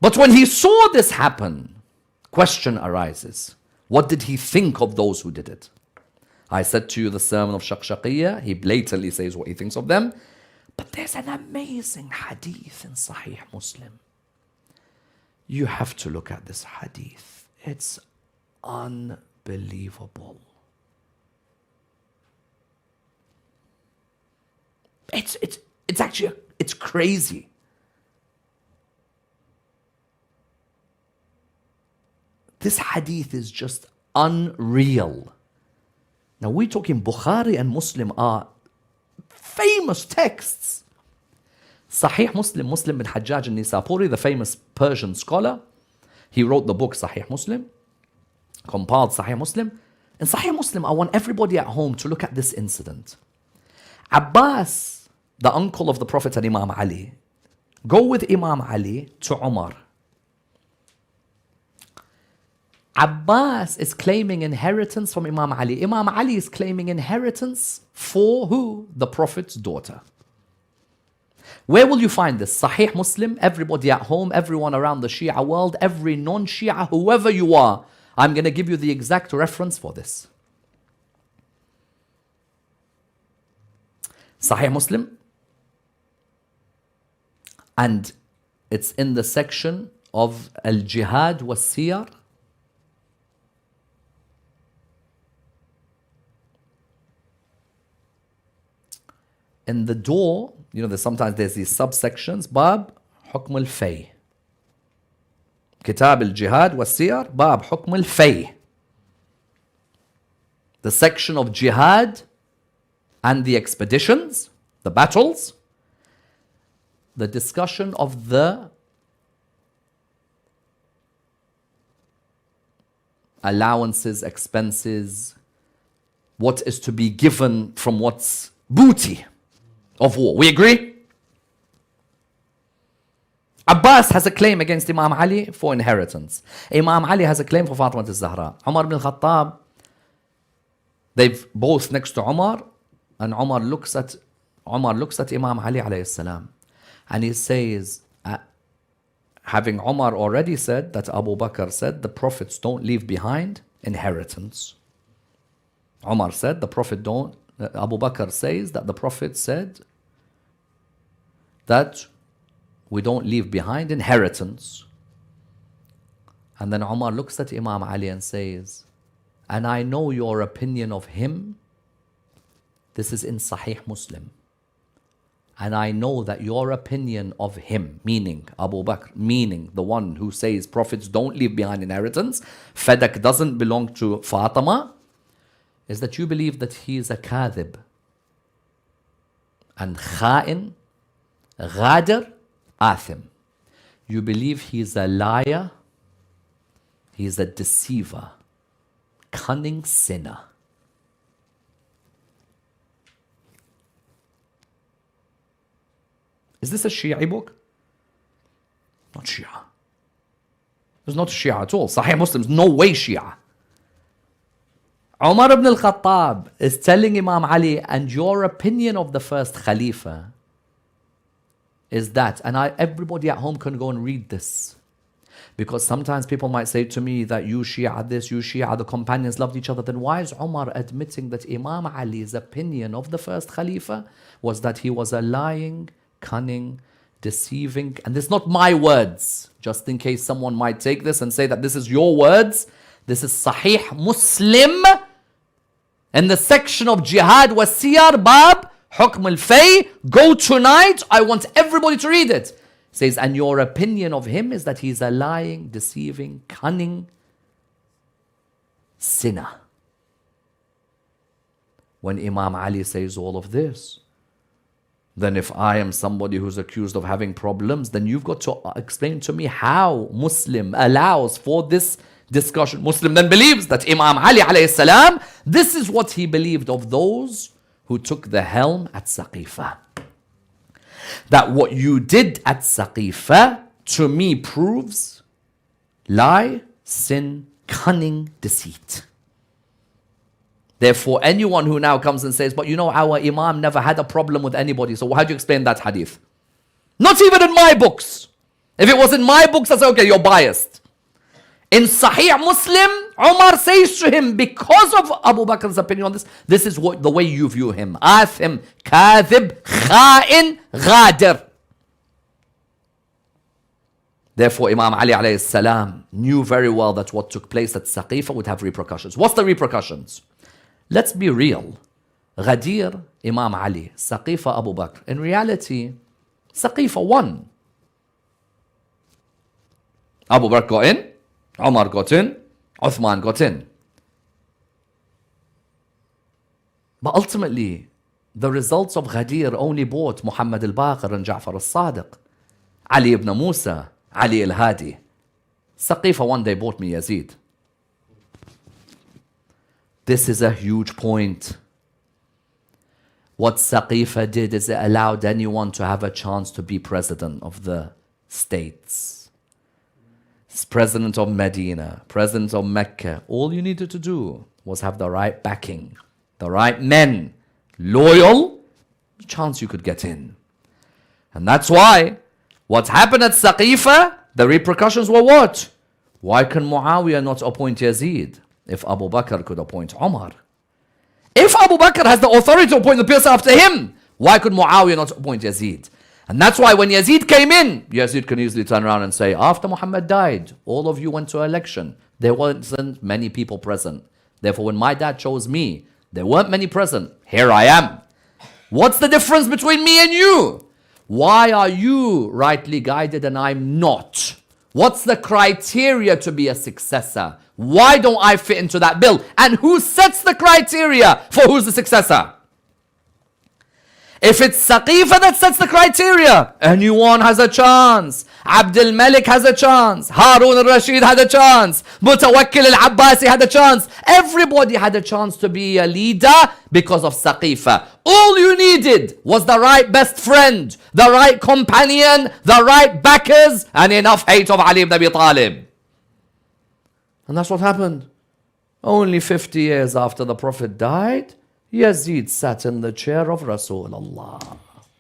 But when he saw this happen, question arises. What did he think of those who did it? I said to you the sermon of Shaqshaqiyya, he blatantly says what he thinks of them. But there's an amazing hadith in Sahih Muslim. You have to look at this hadith. It's unbelievable. It's actually, it's crazy. This hadith is just unreal. Now we're talking Bukhari and Muslim are famous texts. Sahih Muslim, Muslim bin Hajjaj al-Nisapuri, the famous Persian scholar, he wrote the book Sahih Muslim, compiled Sahih Muslim. In Sahih Muslim, I want everybody at home to look at this incident. Abbas, the uncle of the Prophet and Imam Ali, go with Imam Ali to Umar. Abbas is claiming inheritance from Imam Ali. Imam Ali is claiming inheritance for who? The Prophet's daughter. Where will you find this? Sahih Muslim, everybody at home, everyone around the Shia world, every non-Shia, whoever you are, I'm going to give you the exact reference for this. Sahih Muslim, and it's in the section of Al-Jihad was-Siyar. In the door, you know, sometimes there's these subsections. Bab Hukm al-Fay. Kitab al-Jihad was-Siyar, Bab Hukm al-Fay. The section of Jihad and the expeditions, the battles, the discussion of the allowances, expenses, what is to be given from what's booty of war. We agree? Abbas has a claim against Imam Ali for inheritance. Imam Ali has a claim for Fatima al-Zahra. Umar ibn al-Khattab, they've both next to Umar, and Umar looks at Imam Ali alayhi salam, and he says, having Umar already said that Abu Bakr said the prophets don't leave behind inheritance. Umar said the Prophet don't, Abu Bakr says that the Prophet said that we don't leave behind inheritance. And then Umar looks at Imam Ali and says, and I know your opinion of him. This is in Sahih Muslim. And I know that your opinion of him, meaning Abu Bakr, meaning the one who says prophets don't leave behind inheritance, Fadak doesn't belong to Fatima, is that you believe that he is a kadhib and kha'in, ghadir, athim. You believe he is a liar, he is a deceiver, cunning sinner. Is this a Shia book? Not Shia. It's not Shia at all. Sahih Muslims, no way Shia. Umar ibn al-Khattab is telling Imam Ali, and your opinion of the first Khalifa is that, and everybody at home can go and read this. Because sometimes people might say to me that you Shia this, you Shia, the companions loved each other. Then why is Umar admitting that Imam Ali's opinion of the first Khalifa was that he was a lying, cunning, deceiving, and this is not my words, just in case someone might take this and say that this is your words. This is Sahih Muslim in the section of Jihad was Siyar, Bab Hukm al-Fay. Go tonight, I want everybody to read it. It says, and your opinion of him is that he's a lying, deceiving, cunning sinner. When Imam Ali says all of this, then if I am somebody who's accused of having problems, then you've got to explain to me how Muslim allows for this discussion. Muslim then believes that Imam Ali alayhi salam, this is what he believed of those who took the helm at Saqifah. That what you did at Saqifah to me proves lie, sin, cunning, deceit. Therefore, anyone who now comes and says, but you know, our Imam never had a problem with anybody, so how do you explain that hadith? Not even in my books. If it was in my books, I say, okay, you're biased. In Sahih Muslim, Umar says to him, because of Abu Bakr's opinion on this, this is the way you view him. Athim, kadhib, kha'in, ghadir. Therefore, Imam Ali alayhi salam knew very well that what took place at Saqifa would have repercussions. What's the repercussions? Let's be real. Ghadir, Imam Ali, Saqifa, Abu Bakr. In reality, Saqifa won. Abu Bakr got in, Umar got in, Uthman got in. But ultimately, the results of Ghadir only bought Muhammad al-Baqir and Ja'far al-Sadiq, Ali ibn Musa, Ali al-Hadi. Saqifa one day bought me Yazid. This is a huge point. What Saqifa did is it allowed anyone to have a chance to be president of the states. President of Medina, president of Mecca. All you needed to do was have the right backing, the right men, loyal, chance you could get in. And that's why what happened at Saqifa, the repercussions were what? Why can Muawiyah not appoint Yazid if Abu Bakr could appoint Umar? If Abu Bakr has the authority to appoint the person after him, why could Muawiyah not appoint Yazid? And that's why when Yazid came in, Yazid can easily turn around and say, after Muhammad died, all of you went to election. There wasn't many people present. Therefore, when my dad chose me, there weren't many present. Here I am. What's the difference between me and you? Why are you rightly guided and I'm not? What's the criteria to be a successor? Why don't I fit into that bill? And who sets the criteria for who's the successor? If it's Saqifa that sets the criteria, anyone has a chance. Abdul Malik has a chance. Harun al-Rashid had a chance. Mutawakkil al-Abbasi had a chance. Everybody had a chance to be a leader because of Saqifa. All you needed was the right best friend, the right companion, the right backers, and enough hate of Ali ibn Abi Talib. And that's what happened. Only 50 years after the Prophet died, Yazid sat in the chair of Rasulullah.